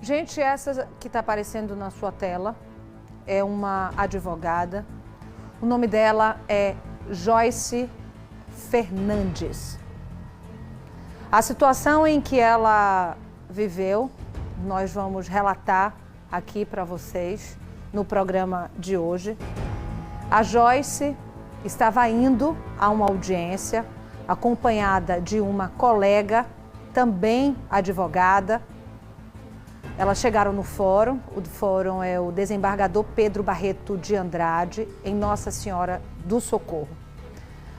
Gente, essa que está aparecendo na sua tela é uma advogada. O nome dela é Joyce Fernandes. A situação em que ela viveu, nós vamos relatar aqui para vocês no programa de hoje. A Joyce estava indo a uma audiência acompanhada de uma colega, também advogada. Elas chegaram no fórum, o fórum é o desembargador Pedro Barreto de Andrade, em Nossa Senhora do Socorro.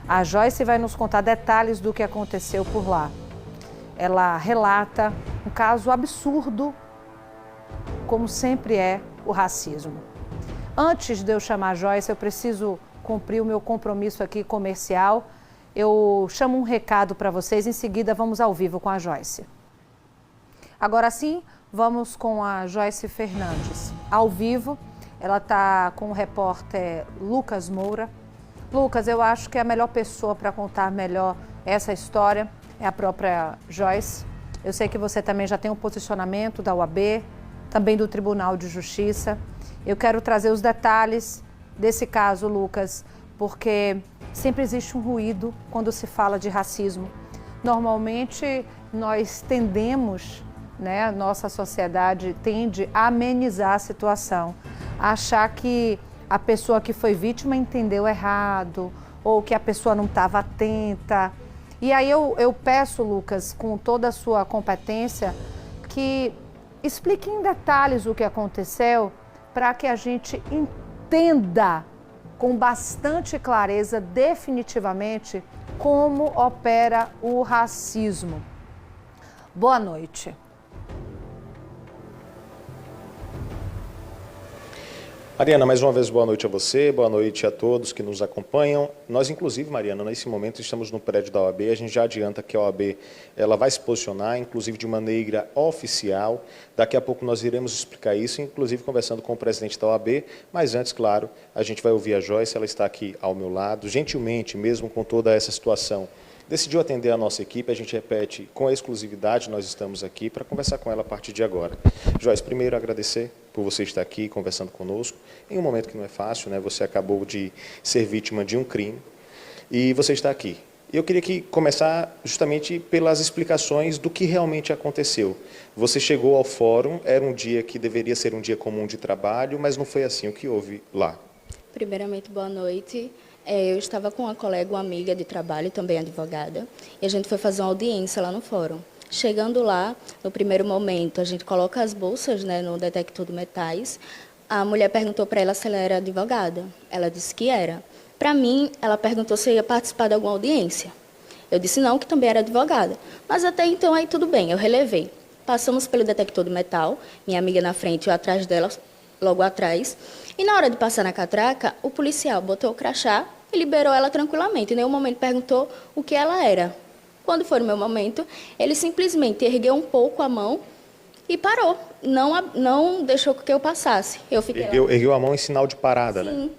A Joyce vai nos contar detalhes do que aconteceu por lá. Ela relata um caso absurdo, como sempre é o racismo. Antes de eu chamar a Joyce, eu preciso cumprir o meu compromisso aqui comercial. Eu chamo um recado para vocês, em seguida vamos ao vivo com a Joyce. Agora sim, vamos com a Joyce Fernandes. Ao vivo, ela está com o repórter Lucas Moura. Lucas, eu acho que a melhor pessoa para contar melhor essa história é a própria Joyce. Eu sei que você também já tem um posicionamento da OAB, também do Tribunal de Justiça. Eu quero trazer os detalhes desse caso, Lucas, porque sempre existe um ruído quando se fala de racismo. Normalmente, nós tendemos, né, nossa sociedade tende a amenizar a situação, a achar que a pessoa que foi vítima entendeu errado, ou que a pessoa não estava atenta. E aí eu peço, Lucas, com toda a sua competência, que explique em detalhes o que aconteceu, para que a gente entenda com bastante clareza, definitivamente, como opera o racismo. Boa noite. Mariana, mais uma vez boa noite a você, boa noite a todos que nos acompanham. Nós, inclusive, Mariana, nesse momento estamos no prédio da OAB, a gente já adianta que a OAB ela vai se posicionar, inclusive de maneira oficial. Daqui a pouco nós iremos explicar isso, inclusive conversando com o presidente da OAB, mas antes, claro, a gente vai ouvir a Joyce, ela está aqui ao meu lado, gentilmente, mesmo com toda essa situação, decidiu atender a nossa equipe, a gente repete com exclusividade, nós estamos aqui para conversar com ela a partir de agora. Joyce, primeiro agradecer por você estar aqui conversando conosco, em um momento que não é fácil, né? Você acabou de ser vítima de um crime e você está aqui. Eu queria começar justamente pelas explicações do que realmente aconteceu. Você chegou ao fórum, era um dia que deveria ser um dia comum de trabalho, mas não foi assim. O que houve lá? Primeiramente, boa noite. Eu estava com uma colega, uma amiga de trabalho, também advogada, e a gente foi fazer uma audiência lá no fórum. Chegando lá, no primeiro momento, a gente coloca as bolsas, né, no detector de metais. A mulher perguntou para ela se ela era advogada. Ela disse que era. Para mim, ela perguntou se eu ia participar de alguma audiência. Eu disse não, que também era advogada. Mas até então, aí tudo bem, eu relevei. Passamos pelo detector de metal, minha amiga na frente e eu atrás dela, logo atrás. E na hora de passar na catraca, o policial botou o crachá e liberou ela tranquilamente. Em nenhum momento perguntou o que ela era. Quando foi no meu momento, ele simplesmente ergueu um pouco a mão e parou. Não deixou que eu passasse. Eu fiquei ergueu a mão em sinal de parada, Sim. Né?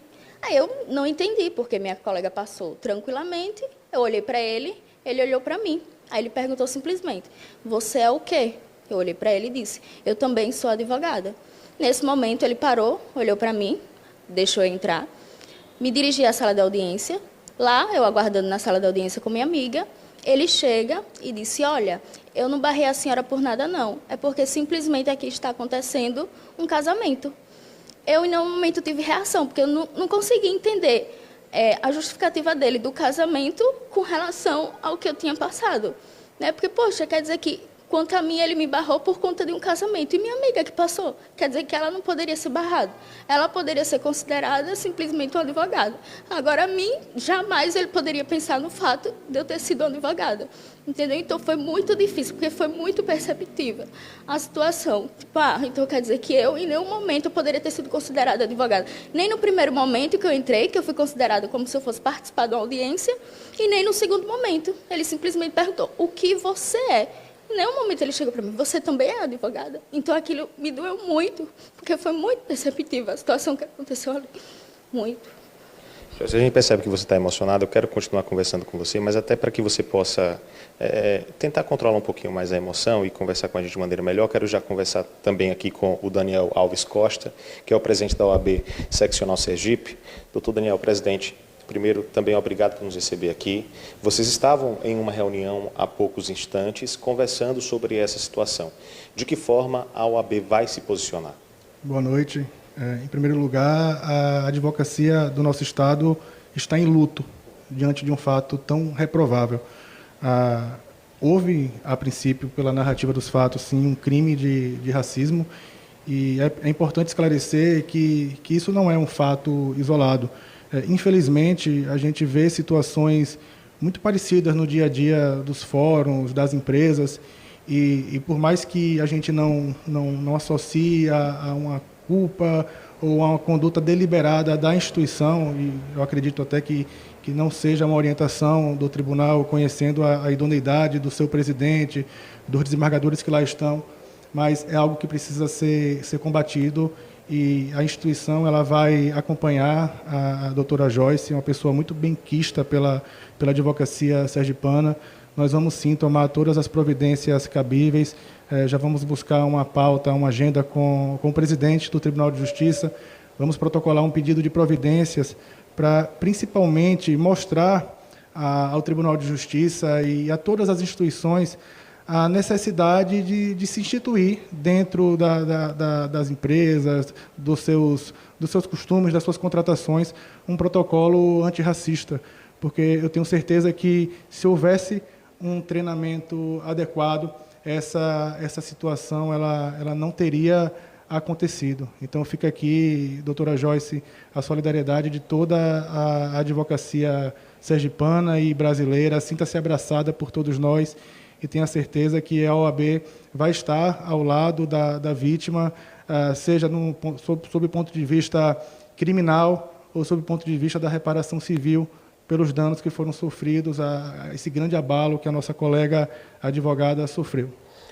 Aí eu não entendi, porque minha colega passou tranquilamente, eu olhei para ele olhou para mim. Aí ele perguntou simplesmente, você é o quê? Eu olhei para ele e disse, eu também sou advogada. Nesse momento, ele parou, olhou para mim, deixou eu entrar, me dirigi à sala de audiência. Lá, eu aguardando na sala de audiência com minha amiga, ele chega e disse, olha, eu não barrei a senhora por nada, não. É porque simplesmente aqui está acontecendo um casamento. Eu, em nenhum momento, tive reação, porque eu não consegui entender a justificativa dele do casamento com relação ao que eu tinha passado. Né? Porque, poxa, quer dizer que, quanto a mim, ele me barrou por conta de um casamento. E minha amiga que passou, quer dizer que ela não poderia ser barrada. Ela poderia ser considerada simplesmente uma advogada. Agora, a mim, jamais ele poderia pensar no fato de eu ter sido uma advogada. Entendeu? Então, foi muito difícil, porque foi muito perceptível a situação. Tipo, então quer dizer que eu, em nenhum momento, eu poderia ter sido considerada advogada. Nem no primeiro momento que eu entrei, que eu fui considerada como se eu fosse participar de uma audiência, e nem no segundo momento. Ele simplesmente perguntou, o que você é? Em nenhum momento ele chegou para mim, você também é advogada? Então, aquilo me doeu muito, porque foi muito perceptível a situação que aconteceu ali. Muito. A gente percebe que você está emocionado, eu quero continuar conversando com você, mas até para que você possa tentar controlar um pouquinho mais a emoção e conversar com a gente de maneira melhor, quero já conversar também aqui com o Daniel Alves Costa, que é o presidente da OAB Seccional Sergipe. Doutor Daniel, presidente, primeiro, também obrigado por nos receber aqui. Vocês estavam em uma reunião há poucos instantes, conversando sobre essa situação. De que forma a OAB vai se posicionar? Boa noite. Em primeiro lugar, a advocacia do nosso Estado está em luto diante de um fato tão reprovável. Houve, a princípio, pela narrativa dos fatos, sim, um crime de racismo, e é importante esclarecer que isso não é um fato isolado. Infelizmente, a gente vê situações muito parecidas no dia a dia dos fóruns, das empresas, e por mais que a gente não associe a uma culpa ou a uma conduta deliberada da instituição, e eu acredito até que não seja uma orientação do tribunal, conhecendo a idoneidade do seu presidente, dos desembargadores que lá estão, mas é algo que precisa ser combatido, e a instituição ela vai acompanhar a doutora Joyce, uma pessoa muito benquista pela advocacia sergipana. Nós vamos sim tomar todas as providências cabíveis, já vamos buscar uma pauta, uma agenda com o presidente do Tribunal de Justiça, vamos protocolar um pedido de providências para principalmente mostrar ao Tribunal de Justiça e a todas as instituições a necessidade de se instituir dentro das empresas, dos seus costumes, das suas contratações, um protocolo antirracista, porque eu tenho certeza que se houvesse um treinamento adequado, essa situação ela não teria acontecido. Então fica aqui, doutora Joyce, a solidariedade de toda a advocacia sergipana e brasileira. Sinta-se abraçada por todos nós e tenha certeza que a OAB vai estar ao lado da vítima, seja sob o ponto de vista criminal ou sob o ponto de vista da reparação civil, pelos danos que foram sofridos, a esse grande abalo que a nossa colega advogada sofreu.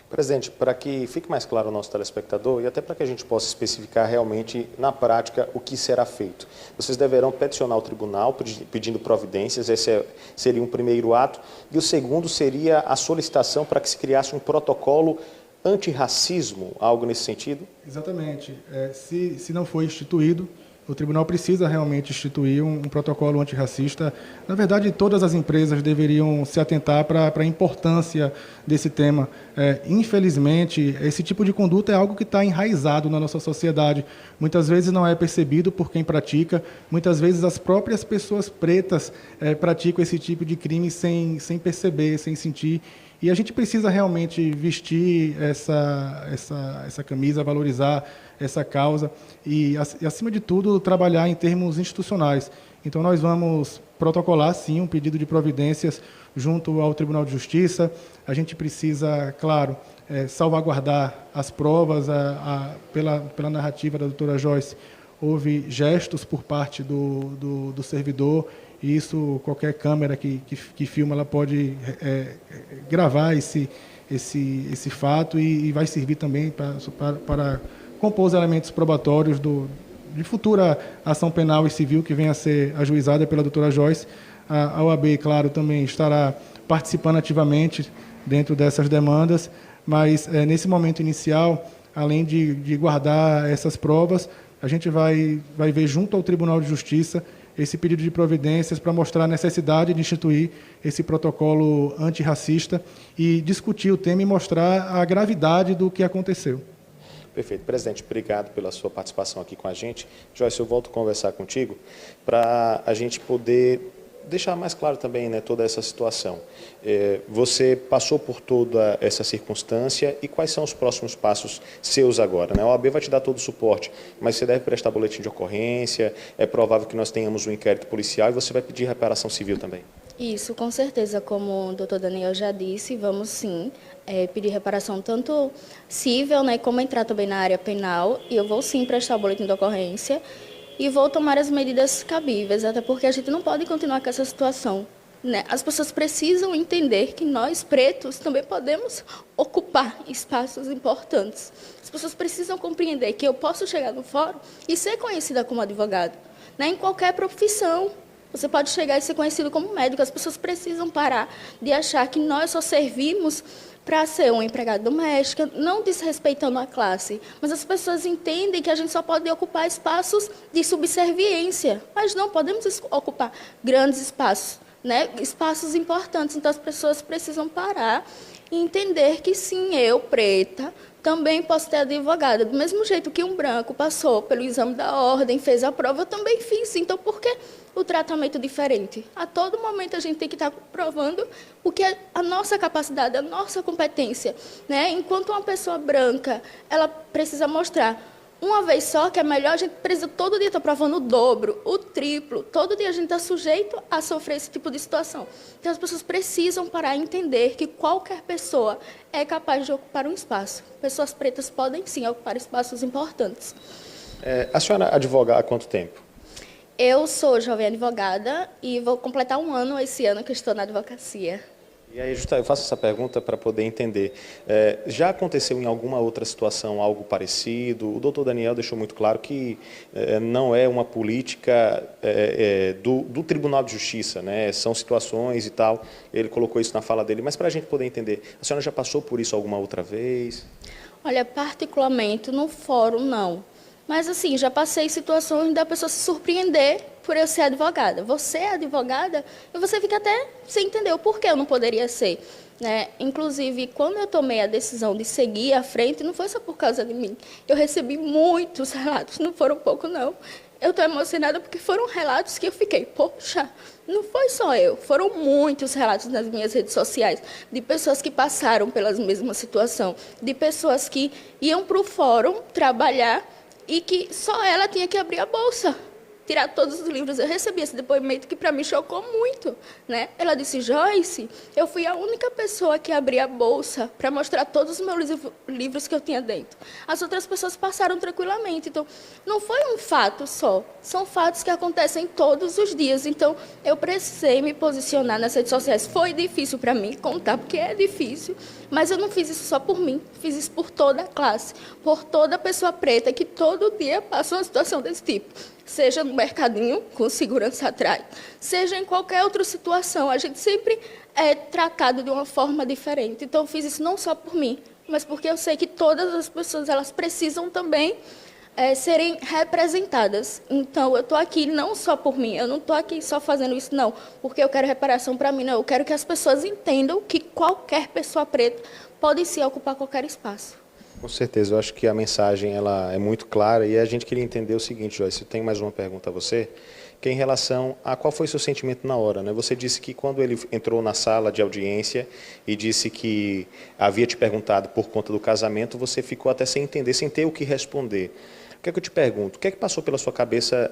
Presidente, para que fique mais claro ao nosso telespectador e até para que a gente possa especificar realmente na prática o que será feito, vocês deverão peticionar o tribunal pedindo providências, esse seria um primeiro ato, e o segundo seria a solicitação para que se criasse um protocolo antirracismo, algo nesse sentido? Exatamente. Se não for instituído, o tribunal precisa realmente instituir um protocolo antirracista. Na verdade, todas as empresas deveriam se atentar para a importância desse tema. Infelizmente, esse tipo de conduta é algo que está enraizado na nossa sociedade. Muitas vezes não é percebido por quem pratica, muitas vezes as próprias pessoas pretas praticam esse tipo de crime sem perceber, sem sentir. E a gente precisa realmente vestir essa camisa, valorizar essa causa e, acima de tudo, trabalhar em termos institucionais. Então, nós vamos protocolar, sim, um pedido de providências junto ao Tribunal de Justiça. A gente precisa, claro, salvaguardar as provas. Pela narrativa da doutora Joyce, houve gestos por parte do servidor, e isso, qualquer câmera que filma, ela pode gravar esse fato e vai servir também para compor os elementos probatórios de futura ação penal e civil que venha a ser ajuizada pela doutora Joyce. A OAB, claro, também estará participando ativamente dentro dessas demandas, mas nesse momento inicial, além de guardar essas provas, a gente vai ver junto ao Tribunal de Justiça esse pedido de providências para mostrar a necessidade de instituir esse protocolo antirracista e discutir o tema e mostrar a gravidade do que aconteceu. Perfeito. Presidente, obrigado pela sua participação aqui com a gente. Joyce, eu volto a conversar contigo para a gente poder deixar mais claro também, né, toda essa situação. Você passou por toda essa circunstância e quais são os próximos passos seus agora, né? A OAB vai te dar todo o suporte, mas você deve prestar boletim de ocorrência, é provável que nós tenhamos um inquérito policial e você vai pedir reparação civil também. Isso, com certeza, como o doutor Daniel já disse, vamos sim pedir reparação tanto civil, né, como entrar também na área penal, e eu vou sim prestar o boletim de ocorrência e vou tomar as medidas cabíveis, até porque a gente não pode continuar com essa situação, né? As pessoas precisam entender que nós, pretos, também podemos ocupar espaços importantes. As pessoas precisam compreender que eu posso chegar no fórum e ser conhecida como advogado, né, em qualquer profissão. Você pode chegar e ser conhecido como médico. As pessoas precisam parar de achar que nós só servimos para ser uma empregada doméstica, não desrespeitando a classe. Mas as pessoas entendem que a gente só pode ocupar espaços de subserviência. Mas não, podemos ocupar grandes espaços, né? Espaços importantes. Então, as pessoas precisam parar e entender que, sim, eu, preta, também posso ter advogada. Do mesmo jeito que um branco passou pelo exame da ordem, fez a prova, eu também fiz. Então, por que o tratamento diferente? A todo momento a gente tem que estar provando o que é a nossa capacidade, a nossa competência, né? Enquanto uma pessoa branca, ela precisa mostrar uma vez só, que é melhor, a gente precisa todo dia estar provando o dobro, o triplo. Todo dia a gente está sujeito a sofrer esse tipo de situação. Então, as pessoas precisam parar e entender que qualquer pessoa é capaz de ocupar um espaço. Pessoas pretas podem, sim, ocupar espaços importantes. A senhora advoga há quanto tempo? Eu sou jovem advogada e vou completar um ano esse ano que eu estou na advocacia. E aí, eu faço essa pergunta para poder entender. Já aconteceu em alguma outra situação algo parecido? O doutor Daniel deixou muito claro que não é uma política do Tribunal de Justiça, né? São situações e tal. Ele colocou isso na fala dele. Mas para a gente poder entender, a senhora já passou por isso alguma outra vez? Olha, particularmente no fórum, não. Mas, assim, já passei situações da pessoa se surpreender por eu ser advogada. Você é advogada? E você fica até sem entender o porquê eu não poderia ser, né? Inclusive, quando eu tomei a decisão de seguir à frente, não foi só por causa de mim. Eu recebi muitos relatos, não foram pouco, não. Eu estou emocionada porque foram relatos que eu fiquei, poxa, não foi só eu. Foram muitos relatos nas minhas redes sociais de pessoas que passaram pela mesma situação, de pessoas que iam para o fórum trabalhar e que só ela tinha que abrir a bolsa, tirar todos os livros. Eu recebi esse depoimento que para mim chocou muito, né? Ela disse, Joyce, eu fui a única pessoa que abri a bolsa para mostrar todos os meus livros que eu tinha dentro. As outras pessoas passaram tranquilamente. Então, não foi um fato só. São fatos que acontecem todos os dias. Então, eu precisei me posicionar nas redes sociais. Foi difícil para mim contar, porque é difícil. Mas eu não fiz isso só por mim. Fiz isso por toda a classe, por toda pessoa preta que todo dia passa uma situação desse tipo. Seja no mercadinho, com segurança atrás, seja em qualquer outra situação. A gente sempre é tratado de uma forma diferente. Então, eu fiz isso não só por mim, mas porque eu sei que todas as pessoas elas precisam também serem representadas. Então, eu estou aqui não só por mim, eu não estou aqui só fazendo isso, não, porque eu quero reparação para mim, não. Eu quero que as pessoas entendam que qualquer pessoa preta pode sim ocupar qualquer espaço. Com certeza, eu acho que a mensagem ela é muito clara e a gente queria entender o seguinte, Joyce, eu tenho mais uma pergunta a você, que é em relação a qual foi o seu sentimento na hora, né? Você disse que quando ele entrou na sala de audiência e disse que havia te perguntado por conta do casamento, você ficou até sem entender, sem ter o que responder. O que é que eu te pergunto? O que é que passou pela sua cabeça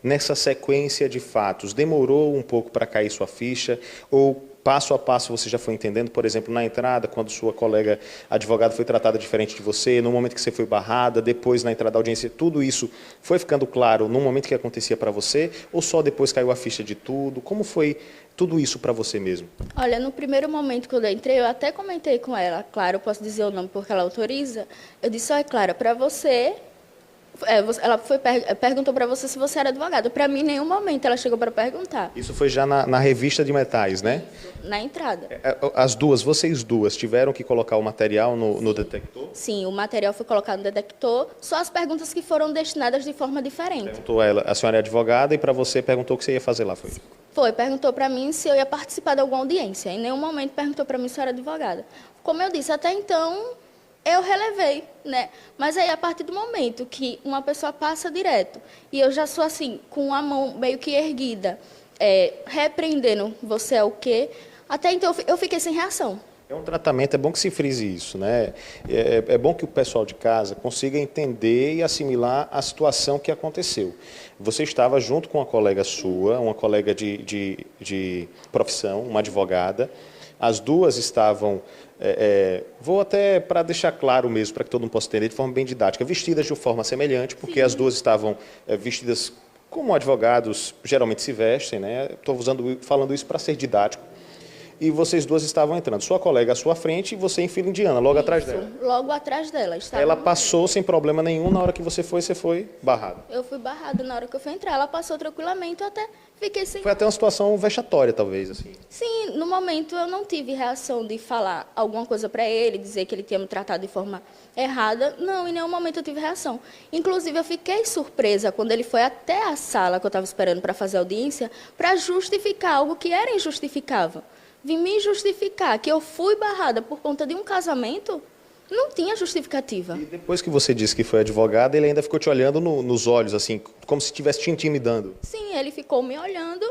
nessa sequência de fatos? Demorou um pouco para cair sua ficha ou passo a passo você já foi entendendo, por exemplo, na entrada, quando sua colega advogada foi tratada diferente de você, no momento que você foi barrada, depois na entrada da audiência, tudo isso foi ficando claro no momento que acontecia para você ou só depois caiu a ficha de tudo? Como foi tudo isso para você mesmo? Olha, no primeiro momento quando eu entrei, eu até comentei com ela, claro, eu posso dizer o nome porque ela autoriza, eu disse, olha, Clara, para você... ela perguntou para você se você era advogada. Para mim, em nenhum momento ela chegou para perguntar. Isso foi já na revista de metais, né? Na entrada. Vocês duas, tiveram que colocar o material no detector? Sim, o material foi colocado no detector, só as perguntas que foram destinadas de forma diferente. Perguntou ela, a senhora é advogada, e para você perguntou o que você ia fazer lá, foi? Foi, perguntou para mim se eu ia participar de alguma audiência. Em nenhum momento perguntou para mim se eu era advogada. Como eu disse, até então... eu relevei, né? Mas aí, a partir do momento que uma pessoa passa direto, e eu já sou assim, com a mão meio que erguida, repreendendo você é o quê, até então eu fiquei sem reação. É um tratamento, é bom que se frise isso, né? É bom que o pessoal de casa consiga entender e assimilar a situação que aconteceu. Você estava junto com uma colega sua, uma colega de profissão, uma advogada, as duas estavam... vou até para deixar claro mesmo, para que todo mundo possa entender de forma bem didática, vestidas de forma semelhante, porque as duas estavam vestidas como advogados geralmente se vestem, né? Estou falando isso para ser didático. e vocês duas estavam entrando. Sua colega à sua frente e você em fila indiana, logo atrás dela. Logo atrás dela. Ela passou sem problema nenhum, na hora que você foi barrado. Eu fui barrada na hora que eu fui entrar. Ela passou tranquilamente, eu até fiquei sem... Foi até uma situação vexatória, talvez, assim. Sim, no momento eu não tive reação de falar alguma coisa para ele, dizer que ele tinha me tratado de forma errada. Não, em nenhum momento eu tive reação. Inclusive, eu fiquei surpresa quando ele foi até a sala que eu estava esperando para fazer audiência, para justificar algo que era injustificável. Vim me justificar que eu fui barrada por conta de um casamento, não tinha justificativa. E depois que você disse que foi advogada, ele ainda ficou te olhando nos olhos, assim, como se estivesse te intimidando. Sim, ele ficou me olhando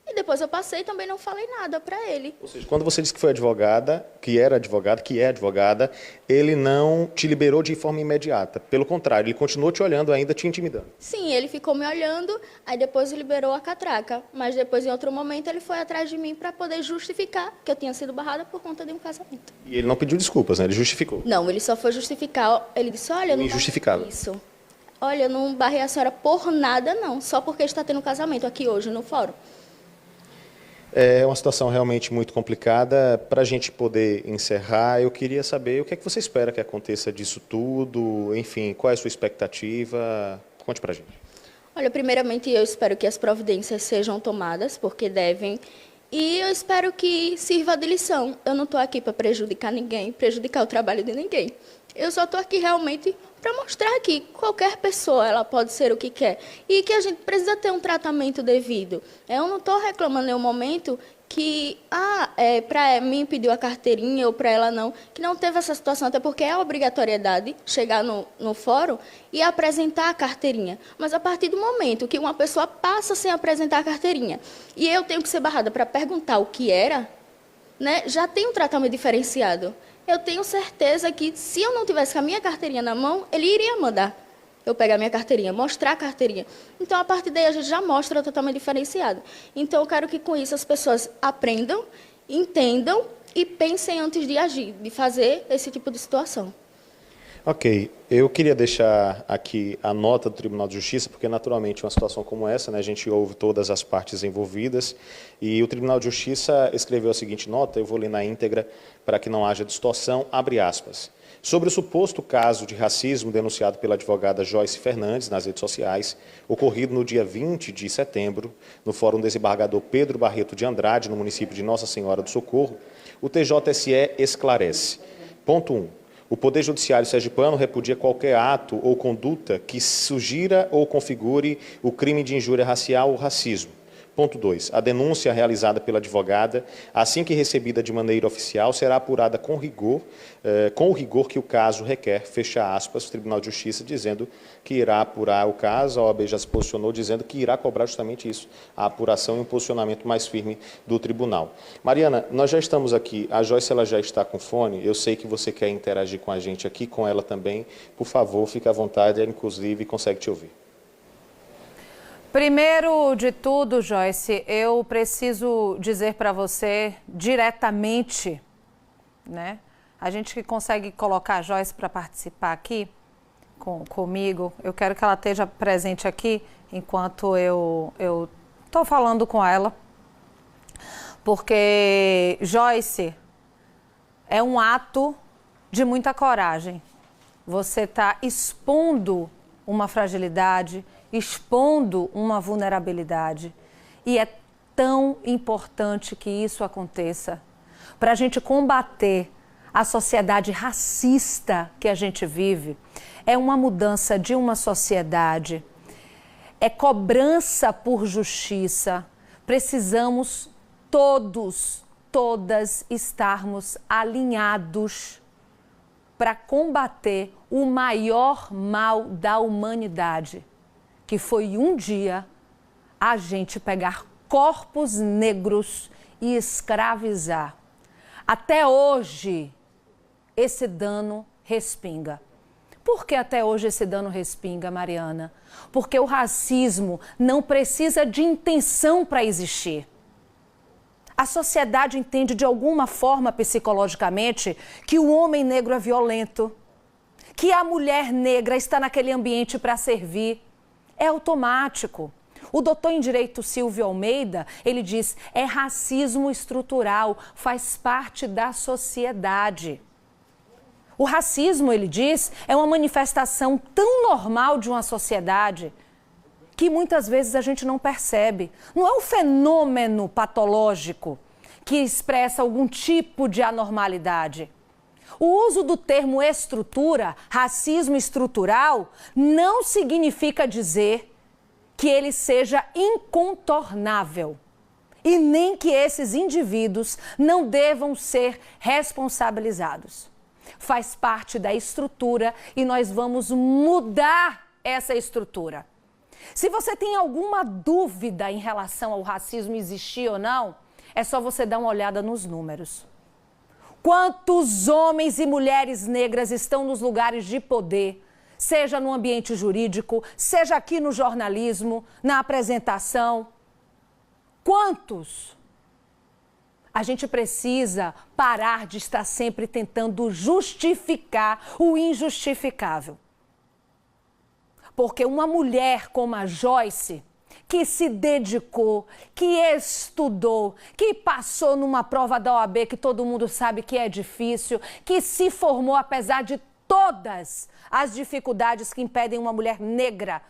e depois eu passei e também não falei nada para ele. Ou seja, quando você disse que foi advogada, que é advogada, ele não te liberou de forma imediata. Pelo contrário, ele continuou te olhando ainda, te intimidando. Sim, ele ficou me olhando, aí depois liberou a catraca. Mas depois, em outro momento, ele foi atrás de mim para poder justificar que eu tinha sido barrada por conta de um casamento. E ele não pediu desculpas, né? Ele justificou. Não, ele só foi justificar. Ele disse, olha, eu não injustificável. Isso. Olha, eu não barrei a senhora por nada, não. Só porque está tendo um casamento aqui hoje no fórum. É uma situação realmente muito complicada. Para a gente poder encerrar, eu queria saber o que é que você espera que aconteça disso tudo, enfim, qual é a sua expectativa? Conte para a gente. Olha, primeiramente eu espero que as providências sejam tomadas, porque devem, e eu espero que sirva de lição. Eu não estou aqui para prejudicar ninguém, prejudicar o trabalho de ninguém. Eu só estou aqui realmente para mostrar que qualquer pessoa ela pode ser o que quer e que a gente precisa ter um tratamento devido. Eu não estou reclamando em nenhum momento que para mim pediu a carteirinha ou para ela não, que não teve essa situação, até porque é a obrigatoriedade chegar no fórum e apresentar a carteirinha. Mas a partir do momento que uma pessoa passa sem apresentar a carteirinha e eu tenho que ser barrada para perguntar o que era, né, já tem um tratamento diferenciado. Eu tenho certeza que, se eu não tivesse com a minha carteirinha na mão, ele iria mandar eu pegar a minha carteirinha, mostrar a carteirinha. Então, a partir daí, a gente já mostra totalmente diferenciado. Então, eu quero que, com isso, as pessoas aprendam, entendam e pensem antes de agir, de fazer esse tipo de situação. Ok, eu queria deixar aqui a nota do Tribunal de Justiça, porque naturalmente uma situação como essa, né, a gente ouve todas as partes envolvidas, e o Tribunal de Justiça escreveu a seguinte nota, eu vou ler na íntegra para que não haja distorção, abre aspas. Sobre o suposto caso de racismo denunciado pela advogada Joyce Fernandes nas redes sociais, ocorrido no dia 20 de setembro, no Fórum Desembargador Pedro Barreto de Andrade, no município de Nossa Senhora do Socorro, o TJSE esclarece. Ponto 1. O Poder Judiciário sergipano repudia qualquer ato ou conduta que sugira ou configure o crime de injúria racial ou racismo. Ponto 2. A denúncia realizada pela advogada, assim que recebida de maneira oficial, será apurada com o rigor que o caso requer, fecha aspas, o Tribunal de Justiça dizendo que irá apurar o caso, a OAB já se posicionou dizendo que irá cobrar justamente isso, a apuração e um posicionamento mais firme do tribunal. Mariana, nós já estamos aqui, a Joyce ela já está com fone, eu sei que você quer interagir com a gente aqui, com ela também, por favor, fique à vontade, ela inclusive consegue te ouvir. Primeiro de tudo, Joyce, eu preciso dizer para você diretamente, né? A gente que consegue colocar a Joyce para participar aqui comigo, eu quero que ela esteja presente aqui enquanto eu estou falando com ela. Porque, Joyce, é um ato de muita coragem. Você está expondo uma fragilidade, expondo uma vulnerabilidade. E é tão importante que isso aconteça para a gente combater a sociedade racista que a gente vive. É uma mudança de uma sociedade, é cobrança por justiça. Precisamos todas estarmos alinhados para combater o maior mal da humanidade, que foi um dia a gente pegar corpos negros e escravizar. Até hoje, esse dano respinga. Por que até hoje esse dano respinga, Mariana? Porque o racismo não precisa de intenção para existir. A sociedade entende de alguma forma, psicologicamente, que o homem negro é violento, que a mulher negra está naquele ambiente para servir. É automático. O doutor em Direito Silvio Almeida, ele diz, é racismo estrutural, faz parte da sociedade. O racismo, ele diz, é uma manifestação tão normal de uma sociedade que muitas vezes a gente não percebe. Não é um fenômeno patológico que expressa algum tipo de anormalidade. O uso do termo estrutura, racismo estrutural, não significa dizer que ele seja incontornável e nem que esses indivíduos não devam ser responsabilizados. Faz parte da estrutura e nós vamos mudar essa estrutura. Se você tem alguma dúvida em relação ao racismo existir ou não, é só você dar uma olhada nos números. Quantos homens e mulheres negras estão nos lugares de poder, seja no ambiente jurídico, seja aqui no jornalismo, na apresentação? Quantos? A gente precisa parar de estar sempre tentando justificar o injustificável. Porque uma mulher como a Joyce, que se dedicou, que estudou, que passou numa prova da OAB que todo mundo sabe que é difícil, que se formou apesar de todas as dificuldades que impedem uma mulher negra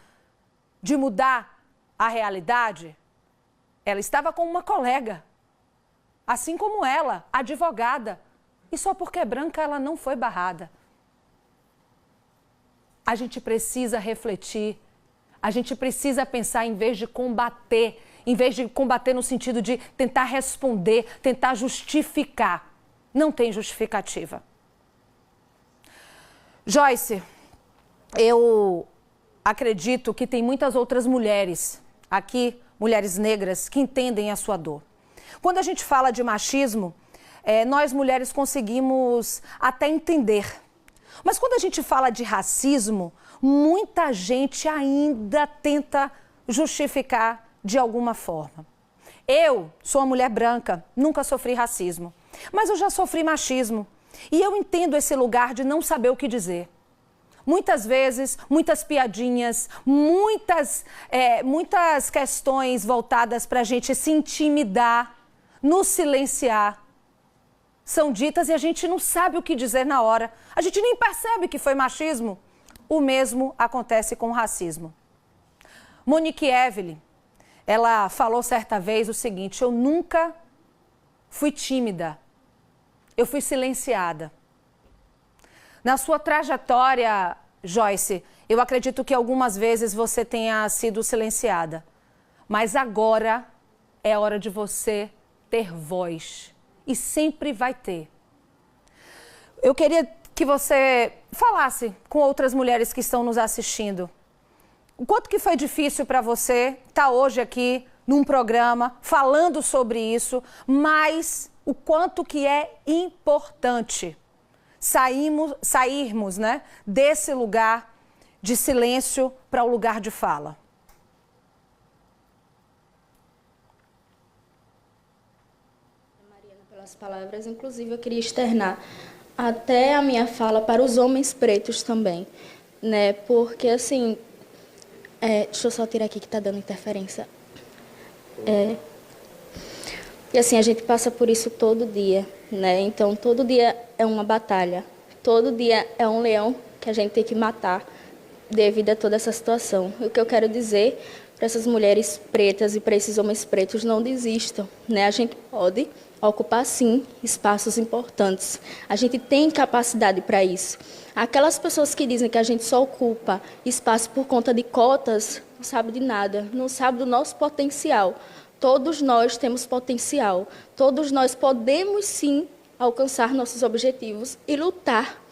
de mudar a realidade, ela estava com uma colega, assim como ela, advogada, e só porque é branca ela não foi barrada. A gente precisa refletir, a gente precisa pensar em vez de combater no sentido de tentar responder, tentar justificar. Não tem justificativa. Joyce, eu acredito que tem muitas outras mulheres aqui, mulheres negras, que entendem a sua dor. Quando a gente fala de machismo, nós mulheres conseguimos até entender. Mas quando a gente fala de racismo, muita gente ainda tenta justificar de alguma forma. Eu sou uma mulher branca, nunca sofri racismo, mas eu já sofri machismo. E eu entendo esse lugar de não saber o que dizer. Muitas vezes, muitas piadinhas, muitas questões voltadas para a gente se intimidar, nos silenciar, são ditas e a gente não sabe o que dizer na hora. A gente nem percebe que foi machismo. O mesmo acontece com o racismo. Monique Evelyn, ela falou certa vez o seguinte: eu nunca fui tímida, eu fui silenciada. Na sua trajetória, Joyce, eu acredito que algumas vezes você tenha sido silenciada. Mas agora é hora de você ter voz. E sempre vai ter. Eu queria que você falasse com outras mulheres que estão nos assistindo. O quanto que foi difícil para você estar hoje aqui num programa falando sobre isso, mas o quanto que é importante sairmos, né, desse lugar de silêncio para o lugar de fala. Pelas palavras, inclusive eu queria externar até a minha fala para os homens pretos também, né? Porque assim, deixa eu só tirar aqui que está dando interferência. E assim, a gente passa por isso todo dia, né? Então, todo dia é uma batalha, todo dia é um leão que a gente tem que matar devido a toda essa situação. E o que eu quero dizer para essas mulheres pretas e para esses homens pretos: não desistam, né? A gente pode ocupar, sim, espaços importantes. A gente tem capacidade para isso. Aquelas pessoas que dizem que a gente só ocupa espaço por conta de cotas, não sabem de nada, não sabem do nosso potencial. Todos nós temos potencial. Todos nós podemos, sim, alcançar nossos objetivos e lutar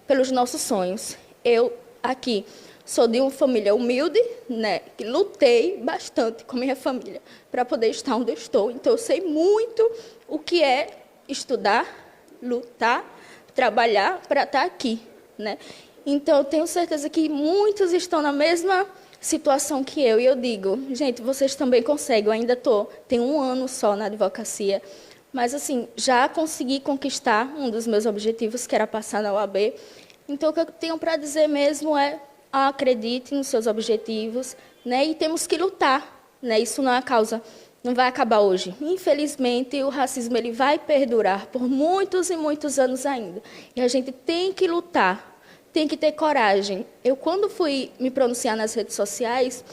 pelos nossos sonhos. Eu, aqui, sou de uma família humilde, né? Que lutei bastante com minha família para poder estar onde eu estou. Então, eu sei muito o que é estudar, lutar, trabalhar para estar aqui, né? Então, eu tenho certeza que muitos estão na mesma situação que eu. E eu digo, gente, vocês também conseguem. Eu ainda tenho 1 ano só na advocacia. Mas, assim, já consegui conquistar um dos meus objetivos, que era passar na OAB. Então, o que eu tenho para dizer mesmo é: acredite nos seus objetivos, né? E temos que lutar, né? Isso não é a causa, não vai acabar hoje. Infelizmente, o racismo ele vai perdurar por muitos e muitos anos ainda. E a gente tem que lutar, tem que ter coragem. Eu, quando fui me pronunciar nas redes sociais,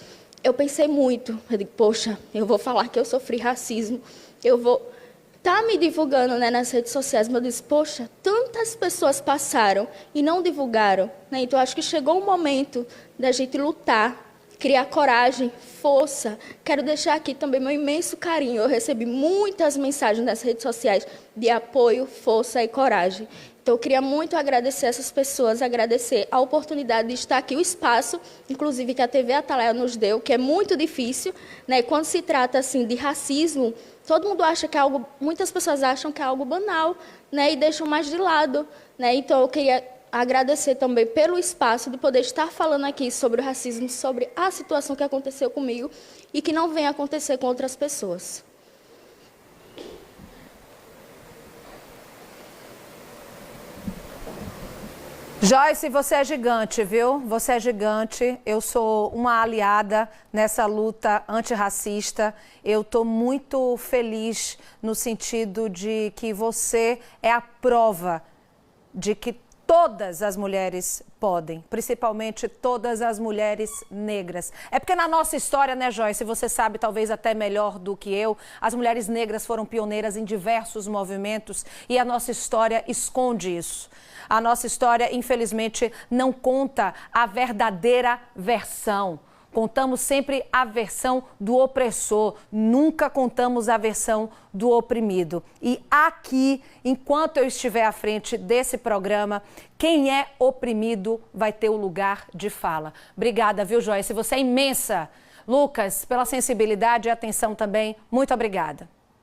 eu pensei muito. Eu digo, poxa, eu vou falar que eu sofri racismo, eu vou estar me divulgando, né, nas redes sociais. Mas eu disse, poxa, tantas pessoas passaram e não divulgaram, né? Então, acho que chegou o momento da gente lutar, criar coragem, força. Quero deixar aqui também meu imenso carinho. Eu recebi muitas mensagens nas redes sociais de apoio, força e coragem. Então, eu queria muito agradecer essas pessoas, agradecer a oportunidade de estar aqui, o espaço, inclusive, que a TV Atalaia nos deu, que é muito difícil, né? Quando se trata assim, de racismo, todo mundo acha que é algo, muitas pessoas acham que é algo banal, né? E deixam mais de lado, né? Então, eu queria agradecer também pelo espaço de poder estar falando aqui sobre o racismo, sobre a situação que aconteceu comigo e que não venha acontecer com outras pessoas. Joyce, você é gigante, viu? Você é gigante. Eu sou uma aliada nessa luta antirracista. Eu estou muito feliz no sentido de que você é a prova de que todas as mulheres podem, principalmente todas as mulheres negras. É porque na nossa história, né, Joyce, você sabe talvez até melhor do que eu, as mulheres negras foram pioneiras em diversos movimentos e a nossa história esconde isso. A nossa história, infelizmente, não conta a verdadeira versão. Contamos sempre a versão do opressor, nunca contamos a versão do oprimido. E aqui, enquanto eu estiver à frente desse programa, quem é oprimido vai ter o lugar de fala. Obrigada, viu, Joyce? Você é imensa. Lucas, pela sensibilidade e atenção também, muito obrigada.